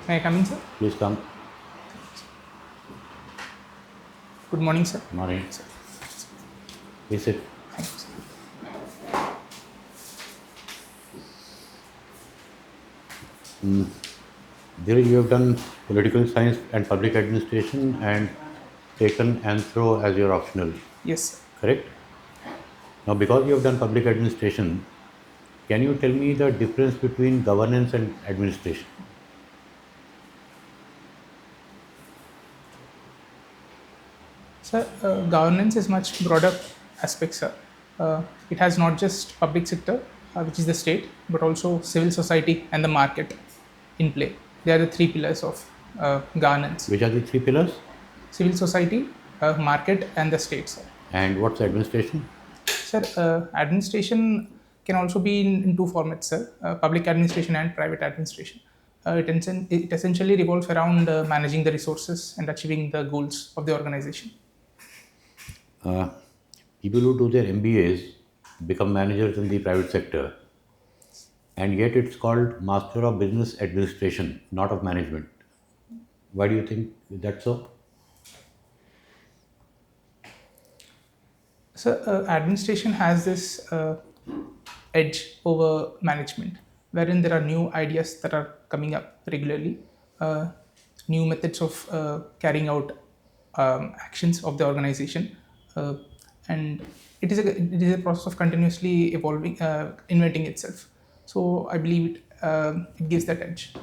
May I come in, sir? Please come. Good morning, sir. Morning. Please sit. Thank you, sir. There you have done political science and public administration and taken anthro as your optional, Yes, sir. correct? Now, because you have done public administration, can you tell me the difference between governance and administration? Sir, governance is much broader aspect, sir. It has not just public sector, which is the state, but also civil society and the market in play. They are the three pillars of governance: Which are the three pillars? civil society, market, and the state, sir. And what's administration? Sir, administration can also be in two formats, sir. Public administration and private administration. It essentially revolves around managing the resources and achieving the goals of the organization. People who do their MBAs become managers in the private sector, and yet it's called Master of Business Administration, not of Management. Why do you think that's so? So, administration has this edge over management, wherein there are new ideas that are coming up regularly, new methods of carrying out actions of the organization, uh, and it is a process of continuously evolving, inventing itself. So, I believe it gives that edge.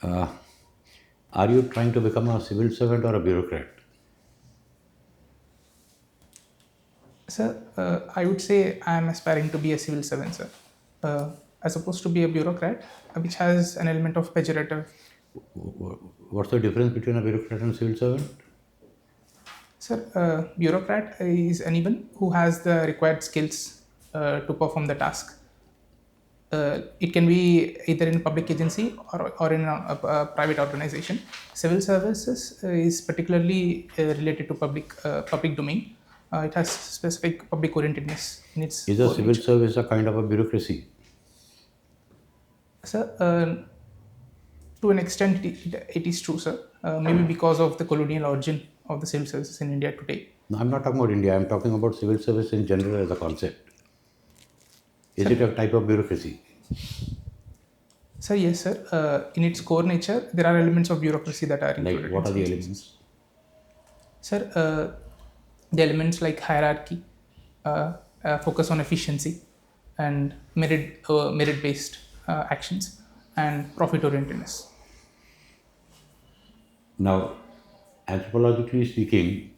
Are you trying to become a civil servant or a bureaucrat? Sir, I would say I am aspiring to be a civil servant, sir, as opposed to be a bureaucrat, which has an element of pejorative. What's the difference between a bureaucrat and a civil servant? Sir, bureaucrat is anyone who has the required skills to perform the task. It can be either in a public agency or in a private organization. Civil services is particularly related to public domain. It has specific public orientedness in its Is a core civil nature. service a kind of a bureaucracy? Sir, to an extent, it is true, sir. Maybe because of the colonial origin of the civil services in India today. No, I'm not talking about India. I'm talking about civil service in general as a concept. Is it a type of bureaucracy? Sir, yes, sir. In its core nature, there are elements of bureaucracy that are Like, included what in are the civil elements? services. Sir, the elements like hierarchy, focus on efficiency, and merit-based actions, and profit-orientedness. Now, anthropologically speaking,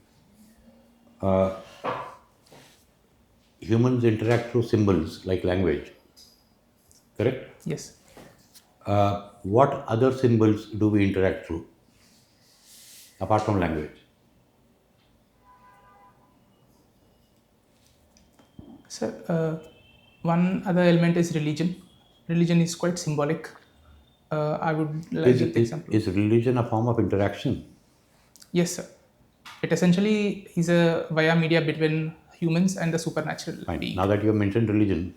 humans interact through symbols like language, correct? Yes. What other symbols do we interact through apart from language? Sir, one other element is religion. Religion is quite symbolic. I would like Is, to give the is, example. is religion a form of interaction? Yes, sir. It essentially is a via media between humans and the supernatural Fine. being. Now that you have mentioned religion,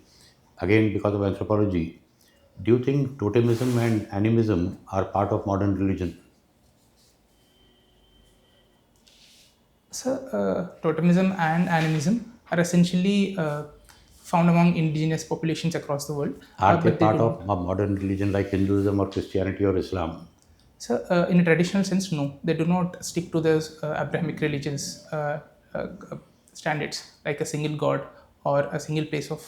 again because of anthropology, do you think totemism and animism are part of modern religion? So, totemism and animism are essentially found among indigenous populations across the world, Are they but they part do not. of a modern religion like Hinduism or Christianity or Islam? So, in a traditional sense, no, they do not stick to the Abrahamic religions uh, standards like a single god or a single place of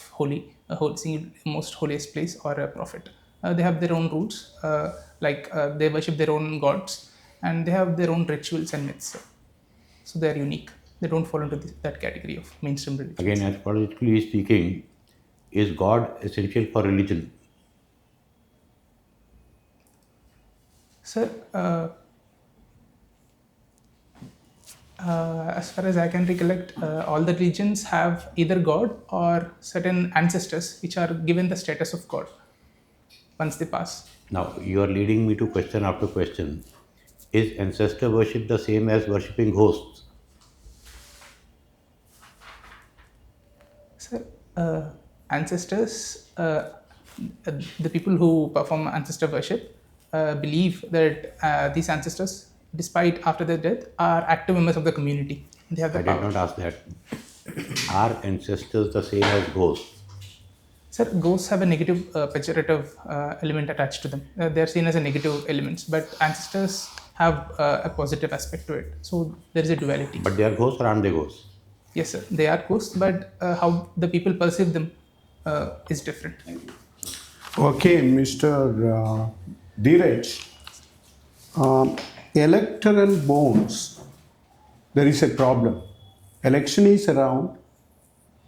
single most holiest place or a prophet. They have their own roots, they worship their own gods, and they have their own rituals and myths. So they are unique. They don't fall into that category of mainstream Again, religions. anthropologically speaking, is God essential for religion? Sir, as far as I can recollect, all the religions have either God or certain ancestors which are given the status of God once they pass. Now, you are leading me to question after question. Is ancestor worship the same as worshipping ghosts? Sir, ancestors, the people who perform ancestor worship, believe that these ancestors, despite after their death, are active members of the community. They have the I power. did not ask that. Are ancestors the same as ghosts? Sir, ghosts have a negative pejorative element attached to them. They are seen as a negative elements, but ancestors have a positive aspect to it. So there is a duality. But they are ghosts or aren't they ghosts? Yes, sir, they are ghosts, but how the people perceive them is different. Okay, Mr. DHEERAJ, electoral bonds, there is a problem. Election is around.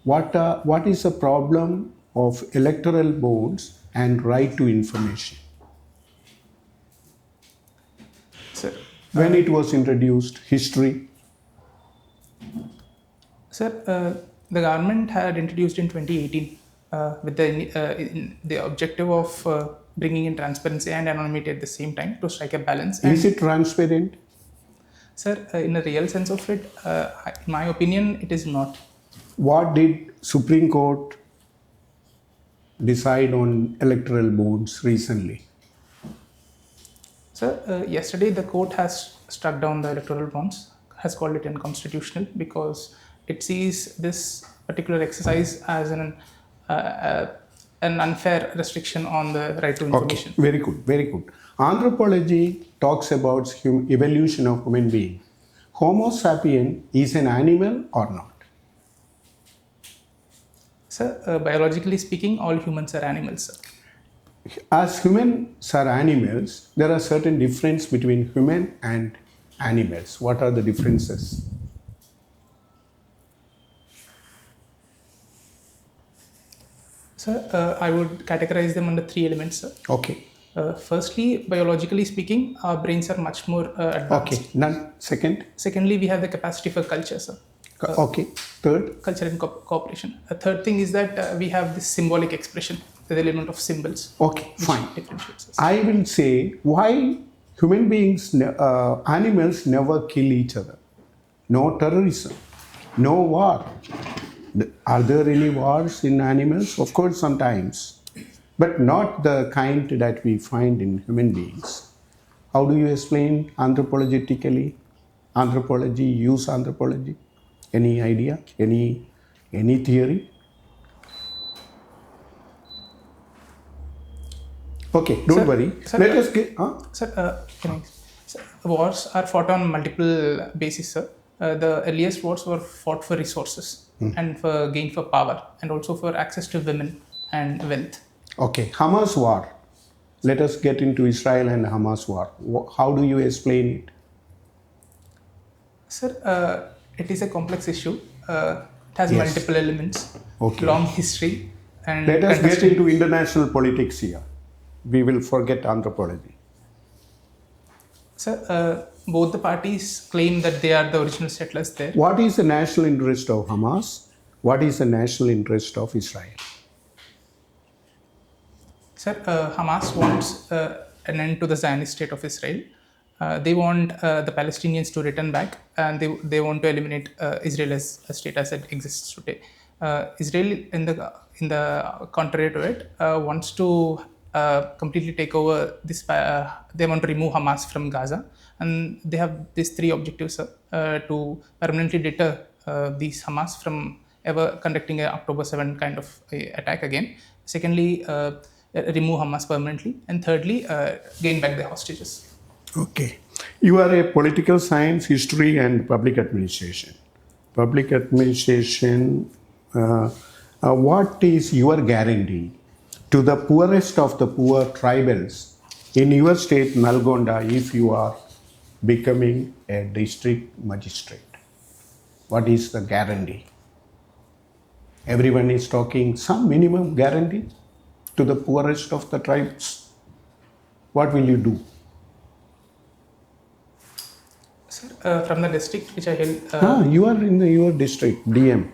What is the problem of electoral bonds and right to information? Sir, When it was introduced, history. Sir, the government had introduced in 2018 with the objective of bringing in transparency and anonymity at the same time to strike a balance. Is it transparent? Sir, in a real sense of it, in my opinion, it is not. What did Supreme Court decide on electoral bonds recently? Sir, yesterday the court has struck down the electoral bonds, has called it unconstitutional because it sees this particular exercise as an unfair restriction on the right to information. Okay, very good, very good. Anthropology talks about evolution of human being. Homo sapien is an animal or not? Sir, biologically speaking, all humans are animals, sir. As humans are animals, there are certain differences between human and animals. What are the differences? Sir, I would categorize them under three elements, sir. Okay, Firstly, biologically speaking, our brains are much more advanced. okay. None. Second? Secondly, we have the capacity for culture, sir. Okay. Third? Culture and cooperation. A third thing is that we have this symbolic expression, the element of symbols. Okay, which fine. differentiates us. I will say why human beings, animals never kill each other. No terrorism, no war. Are there any wars in animals? Of course, sometimes, but not the kind that we find in human beings. How do you explain anthropologically? Anthropology, use anthropology? Any idea? Any theory? Okay, don't Sir, worry. sir, Let us get. Sir, sir, wars are fought on multiple bases, sir. The earliest wars were fought for resources and for gain for power and also for access to women and wealth. Okay, Hamas war. Let us get into Israel and Hamas war. How do you explain it? Sir, it is a complex issue. It has Yes. multiple elements, Okay. long history, and Let us get contested- into international politics here. We will forget anthropology. Sir, both the parties claim that they are the original settlers there. What is the national interest of Hamas? What is the national interest of Israel? Sir, Hamas wants an end to the Zionist state of Israel. They want the Palestinians to return back, and they want to eliminate Israel as a state as it exists today. Israel, in the contrary to it, wants to completely take over this. They want to remove Hamas from Gaza, and they have these three objectives, sir, to permanently deter these Hamas from ever conducting an October 7 kind of attack again. Secondly, remove Hamas permanently, and thirdly, gain back the hostages. Okay. You are a political science, history, and public administration. Public administration, what is your guarantee to the poorest of the poor tribals in your state, Nalgonda, if you are becoming a district magistrate? What is the guarantee? Everyone is talking some minimum guarantee to the poorest of the tribes. What will you do? Sir, from the district which I held, You are in your district, DM.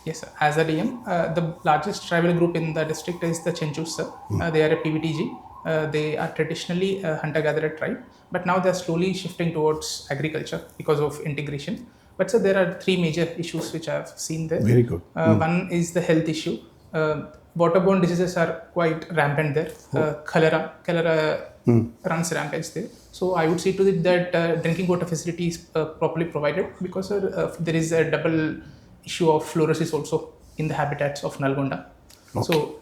yes, sir. As a DM, the largest tribal group in the district is the Chenchus, sir. They are a PVTG. They are traditionally a hunter-gatherer tribe, but now they are slowly shifting towards agriculture because of integration. But sir, there are three major issues which I have seen there. Very good. One is the health issue. Waterborne diseases are quite rampant there. Cholera runs rampage there. So I would see to it that drinking water facility is properly provided, because there is a double issue of fluorosis also in the habitats of Nalgonda. So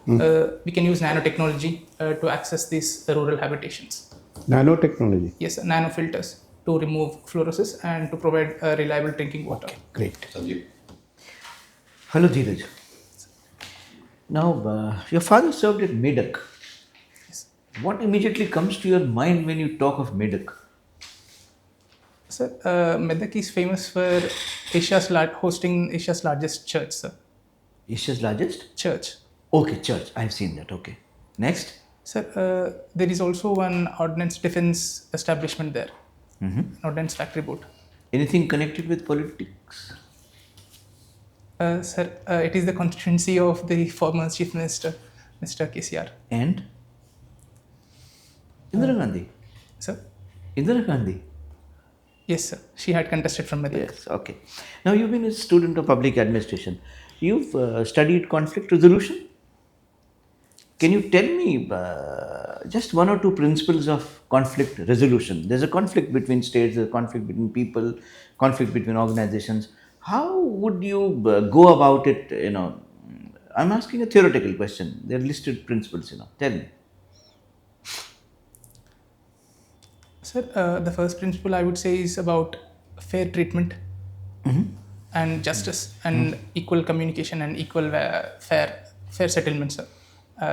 we can use nanotechnology to access these rural habitations. Nanotechnology. Yes, nanofilters to remove fluorosis and to provide reliable drinking water. Okay, great. Sanjeev. Hello, Dheeraj. Now, your father served at Medak. Yes. What immediately comes to your mind when you talk of Medak? Sir, Medak is famous for hosting Asia's largest church, sir. Asia's largest? Church. Okay, church. I've seen that. Okay. Next? Sir, there is also one ordnance defense establishment there. Ordnance factory board. Anything connected with politics? Sir, it is the constituency of the former Chief Minister, Mr. KCR. And? Indira Gandhi. Sir? Indira Gandhi. Yes, sir. She had contested from Medak. Yes, okay. Now, you've been a student of public administration. You've studied conflict resolution. Can you tell me just one or two principles of conflict resolution? There's a conflict between states, there's a conflict between people, conflict between organizations. How would you go about it? I'm asking a theoretical question. They're listed principles. Tell me. Sir, the first principle I would say is about fair treatment and justice and equal communication and equal fair settlement, sir.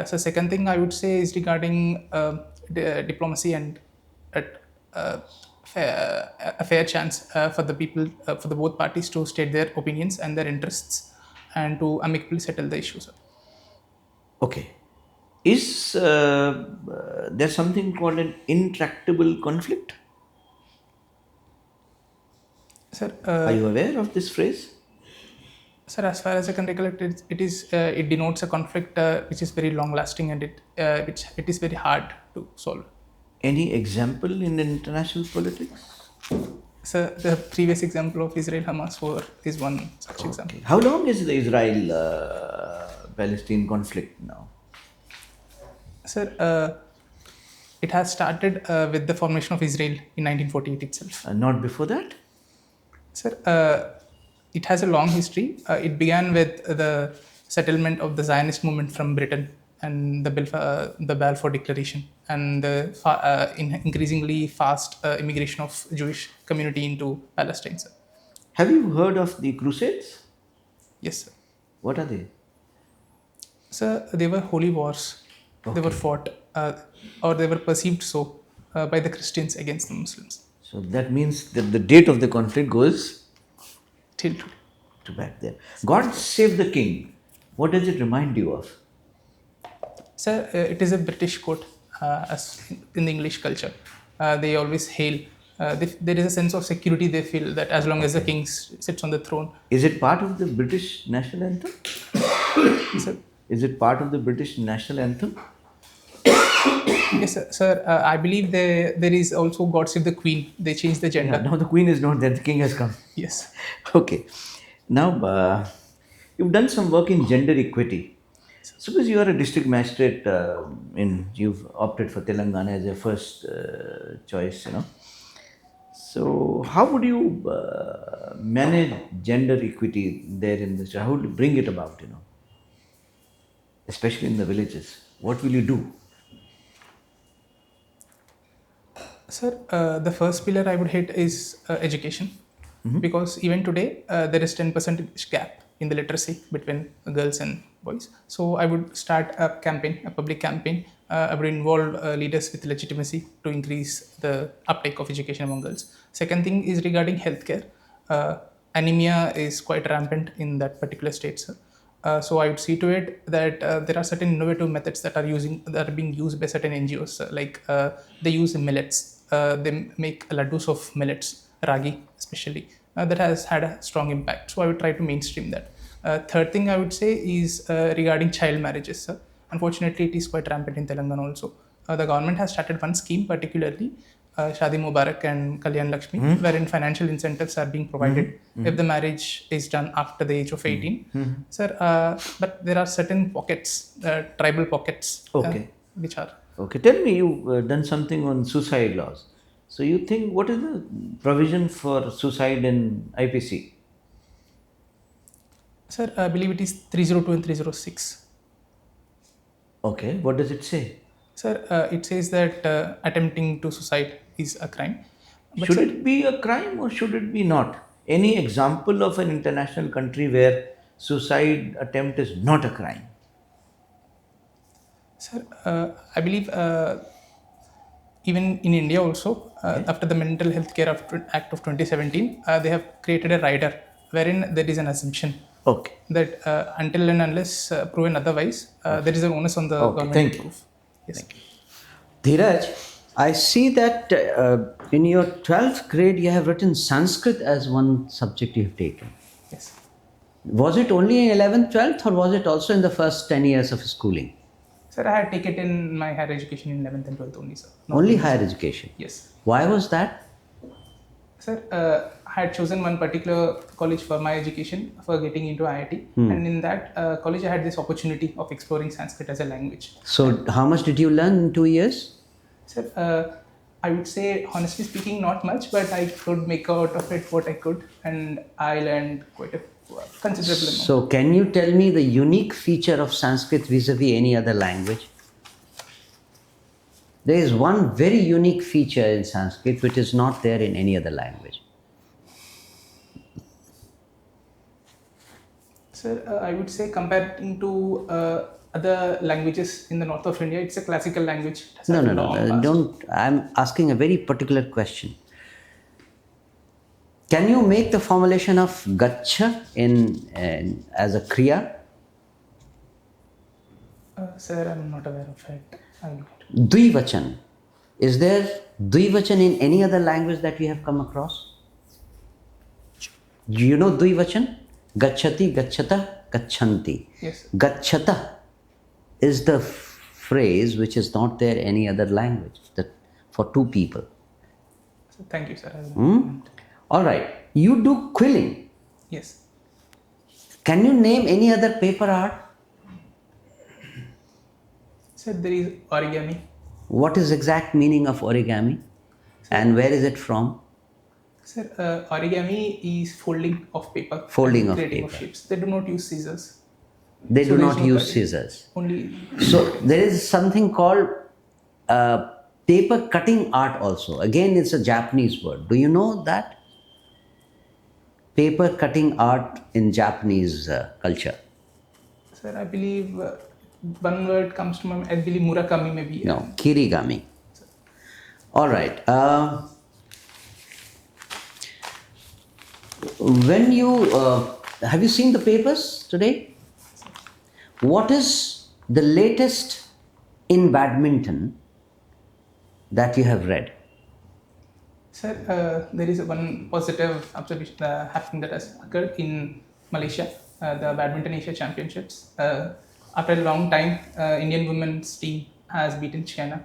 So second thing I would say is regarding diplomacy and a fair chance for the people, for the both parties to state their opinions and their interests and to amicably settle the issues. Okay. Is there something called an intractable conflict? Sir, Are you aware of this phrase? Sir, as far as I can recollect, it denotes a conflict which is very long lasting and it is very hard to solve. Any example in international politics? Sir, the previous example of Israel-Hamas war is one such example. How long is the Israel-Palestine conflict now? Sir, it has started with the formation of Israel in 1948 itself. Not before that? Sir, it has a long history. It began with the settlement of the Zionist movement from Britain and the Balfour Declaration and the increasingly fast immigration of Jewish community into Palestine, sir. Have you heard of the Crusades? Yes, sir. What are they? Sir, they were holy wars. Okay. They were fought or they were perceived so by the Christians against the Muslims. So that means that the date of the conflict goes Till today. to back there. God Save the King. What does it remind you of? Sir, it is a British quote as in the English culture. They always hail. There is a sense of security they feel that as long as the king sits on the throne. Is it part of the British national anthem? Sir, Is it part of the British national anthem? yes, sir. I believe there is also God Save the Queen. They changed the gender. Yeah, now the Queen is not there, the King has come. Yes. Okay. Now, you've done some work in gender equity. Suppose you are a district magistrate you've opted for Telangana as your first choice, So, how would you manage gender equity there in the state? How would you bring it about, especially in the villages? What will you do? Sir, the first pillar I would hit is education. Because even today, there is 10% gap in the literacy between girls and boys. So I would start a campaign, a public campaign. I would involve leaders with legitimacy to increase the uptake of education among girls. Second thing is regarding healthcare. Anemia is quite rampant in that particular state, sir. So I would see to it that there are certain innovative methods that are being used by certain NGOs. Like they use millets. They make laddus of millets, ragi especially. That has had a strong impact. So I would try to mainstream that. Third thing I would say is regarding child marriages. Unfortunately, it is quite rampant in Telangana also. The government has started one scheme, particularly Shadi Mubarak and Kalyan Lakshmi, wherein financial incentives are being provided if the marriage is done after the age of 18. Sir, but there are certain pockets, tribal pockets, Okay. which are Okay, tell me, you've done something on suicide laws. So you think, what is the provision for suicide in IPC? Sir, I believe it is 302 and 306. Okay, what does it say? Sir, it says that attempting to suicide is a crime. But Should sir, it be a crime or should it be not? Any example of an international country where suicide attempt is not a crime? Sir, I believe even in India also, after the Mental Health Care Act of 2017, they have created a rider wherein there is an assumption Okay. that until and unless proven otherwise, there is an onus on the government thank to you. prove. Yes. Dheeraj, I see that in your 12th grade you have written Sanskrit as one subject you have taken. Yes. Was it only in 11th, 12th or was it also in the first 10 years of schooling? Sir, I had taken it in my higher education in 11th and 12th only, sir. Not Only in- higher education. Yes. Why was that? Sir, I had chosen one particular college for my education for getting into IIT, and in that college I had this opportunity of exploring Sanskrit as a language. So, how much did you learn in 2 years? Sir, I would say, honestly speaking, not much, but I could make out of it what I could, and I learned quite a considerable amount. So, can you tell me the unique feature of Sanskrit vis-a-vis any other language? There is one very unique feature in Sanskrit which is not there in any other language. Sir, I would say comparing to other languages in the north of India, it's a classical language. It has No, had no, a no. long past. Don't. I'm asking a very particular question. Can you make the formulation of gaccha in as a kriya? Sir, I'm not aware of it. I'm not. Dvivachan. Is there dvivachan in any other language that we have come across? Do you know dvivachan? Gacchati, gacchata, gachanti. Yes. Gacchata is the phrase which is not there in any other language that for two people. So thank you, sir. I will- All right. You do quilling. Yes. Can you name any other paper art? Sir, there is origami. What is exact meaning of origami? And where is it from? Sir, origami is folding of paper. Folding and of creating paper. shapes. They do not use scissors. They So do there not is no use cutting. scissors. Only. So there is something called paper cutting art also. Again, it's a Japanese word. Do you know that? Paper cutting art in Japanese culture. Sir, I believe one word comes to my mind. I believe Murakami maybe. No, kirigami. All right. When you have you seen the papers today? What is the latest in badminton that you have read? Sir, there is one positive observation happening that has occurred in Malaysia, the Badminton Asia Championships. After a long time, Indian women's team has beaten China.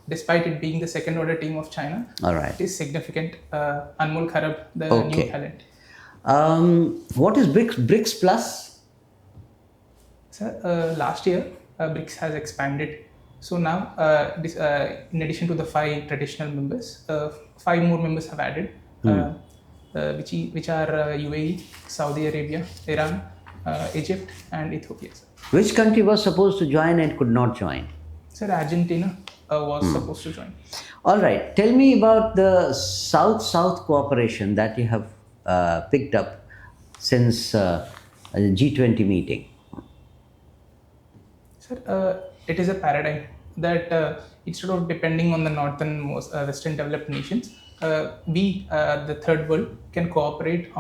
Despite it being the second order team of China, All right. it is significant. Anmol Kharab, the Okay. new talent. What is BRICS Plus? Sir, last year, BRICS has expanded. So now, in addition to the 5 traditional members, 5 more members have added, which are UAE, Saudi Arabia, Iran, Egypt, and Ethiopia. Sir. Which country was supposed to join and could not join? Sir, Argentina was supposed to join. All right. Tell me about the South-South cooperation that you have picked up since the G20 meeting. Sir, it is a paradigm that instead of depending on the northern most western developed nations, we, the third world, can cooperate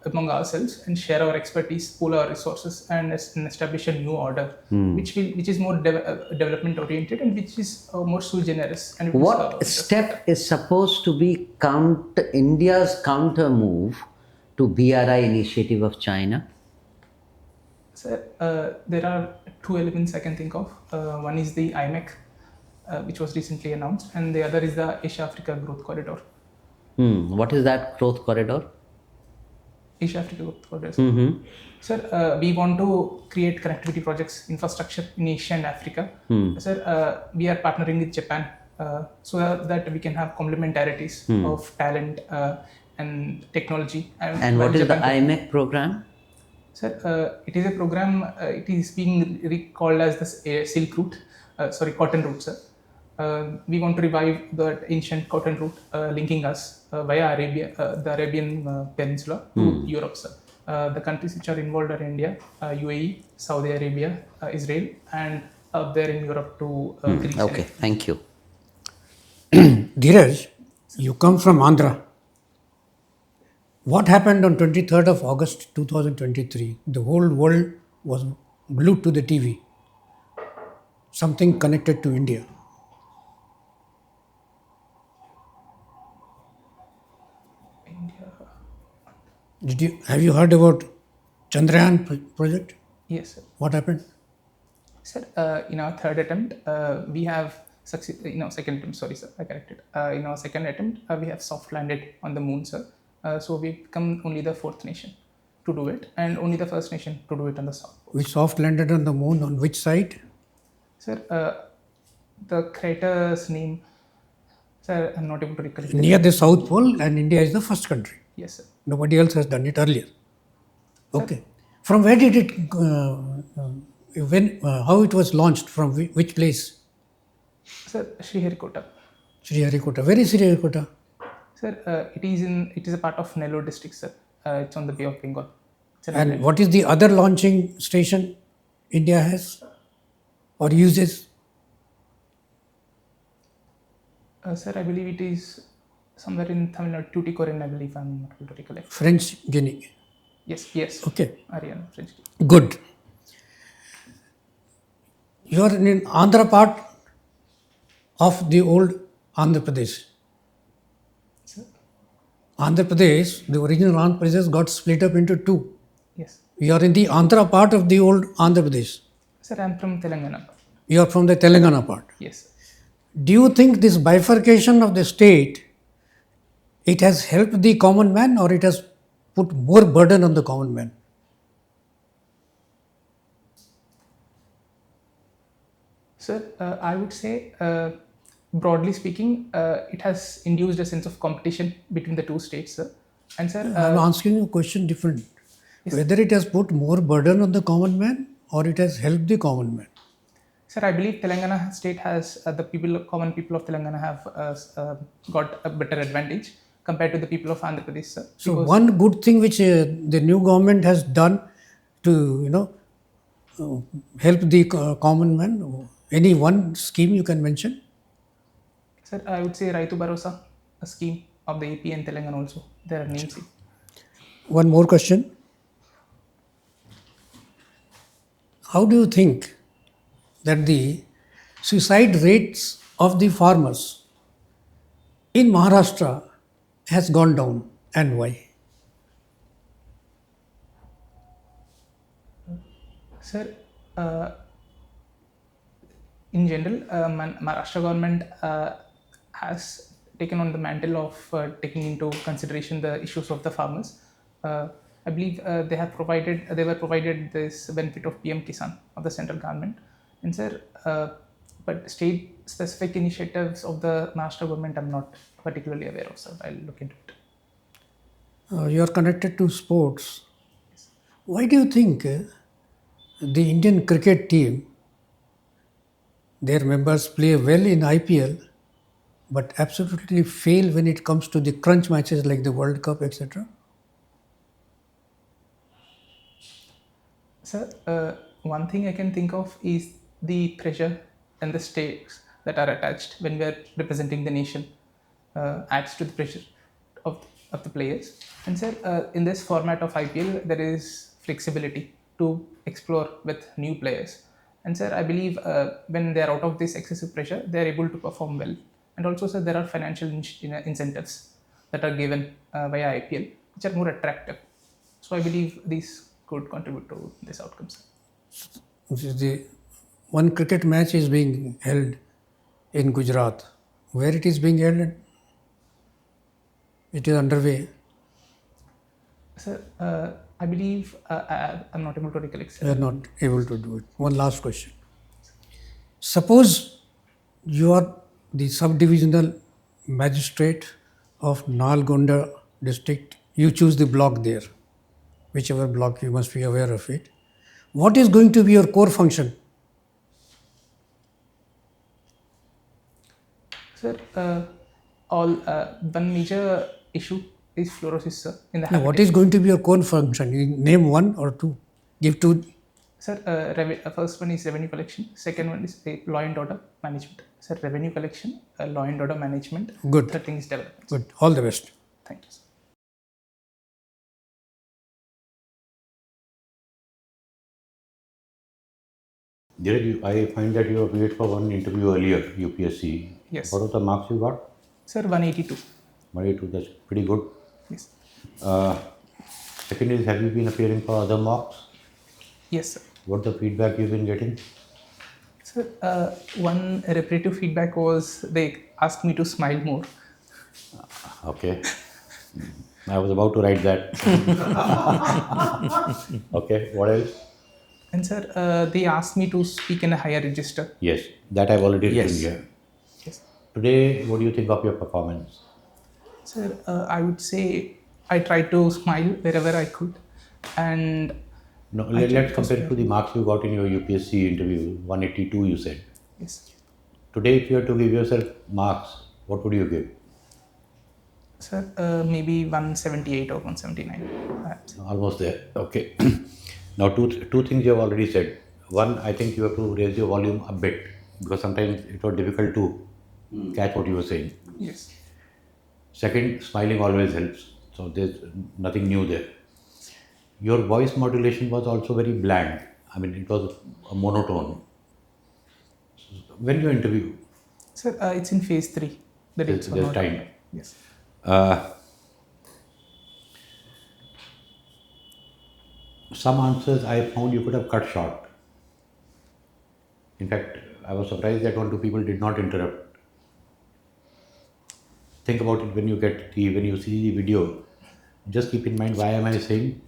among ourselves and share our expertise, pool our resources, and establish a new order, which is more development oriented and which is more sui generis. And which What is, step is supposed to be India's counter move to BRI initiative of China? Sir, there are 2 elements I can think of. One is the IMEC, which was recently announced, and the other is the Asia-Africa Growth Corridor. What is that growth corridor? Asia Africa Growth Corridors. Sir, we want to create connectivity projects, infrastructure in Asia and Africa. Sir, we are partnering with Japan so that we can have complementarities of talent and technology. And what is the IMEC program? Sir, it is a program, it is being recalled as the Silk Route, Cotton Route, sir. We want to revive the ancient cotton route linking us via Arabia, the Arabian Peninsula to Europe, sir. The countries which are involved are India, UAE, Saudi Arabia, Israel, and up there in Europe to Greece. Okay, thank you. Dheeraj, you come from Andhra. What happened on 23rd of August 2023? The whole world was glued to the TV. Something connected to India. Have you heard about Chandrayaan project? Yes, sir. What happened? Sir, in our third attempt, we have succeeded. In our second attempt, sorry, sir, I corrected. In our second attempt, we have soft landed on the moon, sir. So we become only the fourth nation to do it, and only the first nation to do it on the south pole. We soft landed on the moon on which side? Sir, the crater's name, sir, I'm not able to recollect. Near the South Pole, and India is the first country. Yes, sir. Nobody else has done it earlier. Okay. From where did it, how it was launched, from which place? Sir, Sriharikota. Sriharikota. Where is Sriharikota? Sir, it is a part of Nellore district, sir. It's on the Bay of Bengal. And what is the other launching station India has or uses? Sir, I believe it is somewhere in Tamil Nadu, Tuticorin, I believe, I'm not able to recollect. French Guinea. Yes. Okay. Ariana, French. Good. You are in Andhra part of the old Andhra Pradesh. Sir? Andhra Pradesh, the original Andhra Pradesh got split up into two. Yes. You are in the Andhra part of the old Andhra Pradesh. Sir, I'm from Telangana. You are from the Telangana part. Yes, sir. Do you think this bifurcation of the state, it has helped the common man or it has put more burden on the common man? Sir, I would say, broadly speaking, it has induced a sense of competition between the two states, sir. And sir, I'm asking you a question different. Yes. Whether it has put more burden on the common man or it has helped the common man? sir, I believe Telangana state has common people of Telangana have got a better advantage compared to the people of Andhra Pradesh, sir. So one good thing which the new government has done to help the common man, any one scheme you can mention? Sir, I would say Raitu Bharosa, a scheme of the AP and Telangana also. There are names. One more question. How do you think that the suicide rates of the farmers in Maharashtra has gone down and why? Sir, in general, Maharashtra government has taken on the mantle of taking into consideration the issues of the farmers. I believe they were provided this benefit of PM Kisan of the central government. And sir, but state specific initiatives of the Maharashtra government I'm not particularly aware of, sir. I'll look into it. You are connected to sports. Why do you think the Indian cricket team, their members play well in IPL, but absolutely fail when it comes to the crunch matches like the World Cup, etc.? Sir, one thing I can think of is the pressure and the stakes that are attached when we are representing the nation adds to the pressure of the players. And sir, in this format of IPL, there is flexibility to explore with new players. And sir, I believe when they are out of this excessive pressure, they are able to perform well. And also, sir, there are financial incentives that are given via IPL, which are more attractive. So I believe these could contribute to this outcome, sir. The one cricket match is being held in Gujarat. Where it is being held? It is underway. Sir, I believe I'm not able to recollect, sir. You are not able to do it. One last question. Suppose you are the subdivisional magistrate of Nalgonda district. You choose the block there, whichever block, you must be aware of it. What is going to be your core function? Sir, one major issue is fluorosis, sir, in the Now, what habitat. is going to be your core function? You name one or two. Give two. Sir, first one is revenue collection. Second one is law and order management. Sir, revenue collection, law and order management. Good. Third thing is development. Good. All the best. Thank you, sir. Dheeraj, I find that you appeared for one interview earlier, UPSC. Yes. What was the marks you got? Sir, 182. 182, that's pretty good. Yes. Second is, have you been appearing for other mocks? Yes, sir. What's the feedback you've been getting? Sir, one repetitive feedback was they asked me to smile more. Okay. I was about to write that. Okay, what else? And sir, they asked me to speak in a higher register. Yes, that I've already written Yes. here. Yes. Today, what do you think of your performance? Sir, I would say I tried to smile wherever I could. And No, let's compare it to the marks you got in your UPSC interview, 182 you said. yes, Today, if you had to give yourself marks, what would you give? sir, maybe 178 or 179. Almost there. Okay. Now, two things you have already said. One, I think you have to raise your volume a bit because sometimes it was difficult to catch what you were saying. Yes. Second, smiling always helps. So there's nothing new there. Your voice modulation was also very bland. I mean, it was a monotone. When you interview, Sir, it's in phase 3. The dates There's were not time. Yes. Some answers I found you could have cut short. In fact, I was surprised that one or two people did not interrupt. Think about it when you see the video. Just keep in mind, why am I saying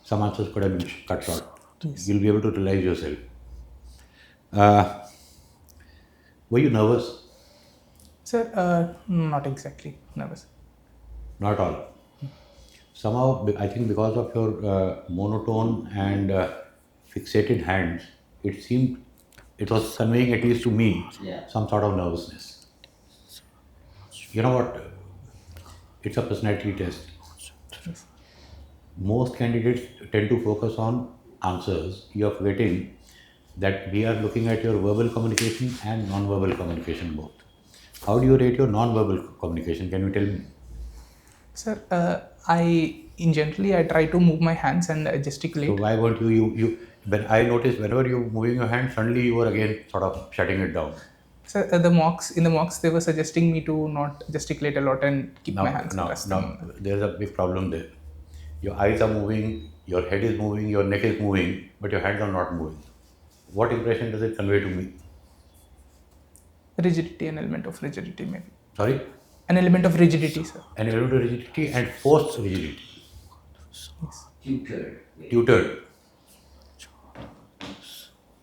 some answers could have been cut short. Yes. You'll be able to realize yourself. Were you nervous? Sir, not exactly nervous. Not at all. Somehow, I think because of your monotone and fixated hands, it was conveying, at least to me, some sort of nervousness. You know what? It's a personality test. Most candidates tend to focus on answers. You're forgetting that we are looking at your verbal communication and non-verbal communication both. How do you rate your non-verbal communication? Can you tell me? Sir, in generally I try to move my hands and gesticulate. So why weren't you when I noticed whenever you're moving your hand, suddenly you were again sort of shutting it down. Sir, in the mocks they were suggesting me to not gesticulate a lot and keep my hands pressed Now, on. there's a big problem there. Your eyes are moving, your head is moving, your neck is moving, but your hands are not moving. What impression does it convey to me? Rigidity, an element of rigidity maybe. Sorry? An element of rigidity, sir. An element of rigidity and forced rigidity. Tutored.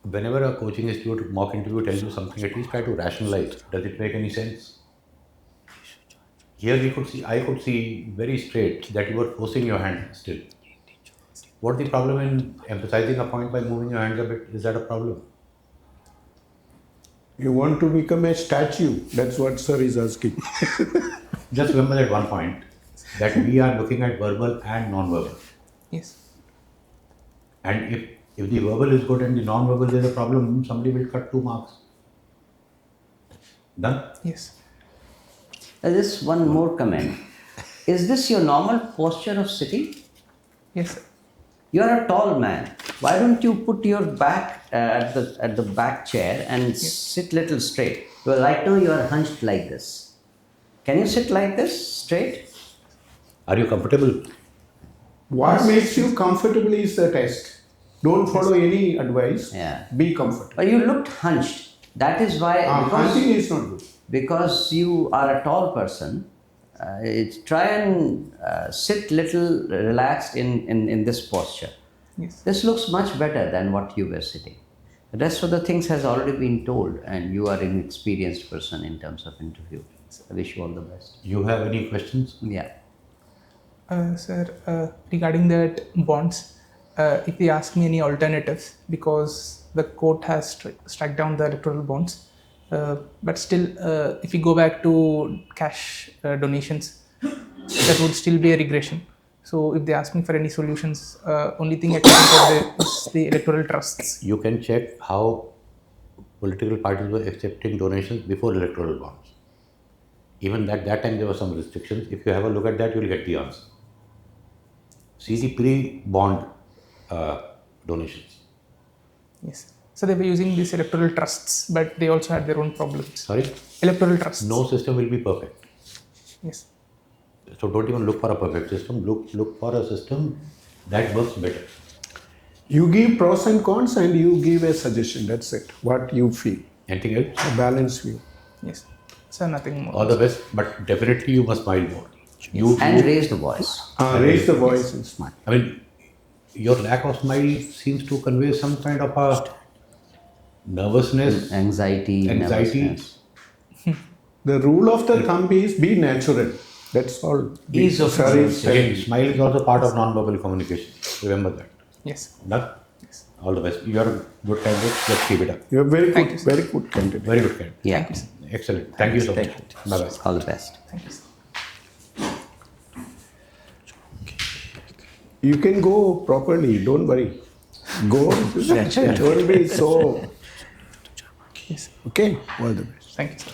Whenever a coaching institute mock interview tells you something, at least try to rationalize. Does it make any sense? Here I could see very straight that you were forcing your hand still. What's the problem in emphasizing a point by moving your hands a bit? Is that a problem? You want to become a statue? That's what sir is asking. Just remember that one point, that we are looking at verbal and non-verbal. Yes. And if the verbal is good and the non-verbal is a problem, somebody will cut 2 marks. Done? Yes. Just one more comment. Is this your normal posture of sitting? Yes, sir. You are a tall man. Why don't you put your back at the back chair and sit little straight? Well, right now you are hunched like this. Can you sit like this straight? Are you comfortable? What makes you comfortable is the test. Don't follow any advice. Yeah. Be comfortable. But you looked hunched. That is why Hunting is not good. because you are a tall person, Try and sit little relaxed in this posture. Yes. This looks much better than what you were sitting. The rest of the things has already been told, and you are an experienced person in terms of interview. I wish you all the best. You have any questions? Yeah. Sir, regarding that bonds, if they ask me any alternatives, because the court has struck down the electoral bonds, but still, if we go back to cash donations, that would still be a regression. So if they ask me for any solutions, only thing I can think of is the electoral trusts. You can check how political parties were accepting donations before electoral bonds. Even at that time there were some restrictions. If you have a look at that, you will get the answer. See the pre-bond donations. Yes. So they were using these electoral trusts, but they also had their own problems. Sorry? Electoral trusts. No system will be perfect. Yes. So don't even look for a perfect system. Look for a system that works better. You give pros and cons and you give a suggestion. That's it. What you feel. Anything else? A balanced view. Yes. So nothing more. All the best, but definitely you must smile more. And raise the voice. Raise the voice and smile. I mean, your lack of smile seems to convey some kind of a nervousness, Anxiety. nervousness. The rule of the thumb is be natural. That's all. Ease of pronunciation. Again, smile is also part of non-verbal communication. Remember that. Yes. Done? Yes. All the best. You are a good candidate. Let's keep it up. You're very Thank good, you, sir. very good candidate. Very good candidate. Yeah. Thank you, sir. Excellent. Thank you so much. Bye-bye. All the best. Thank you, sir. You can go properly. Don't worry. Go. Don't be so. Yes. Okay. All the best. Thank you, sir.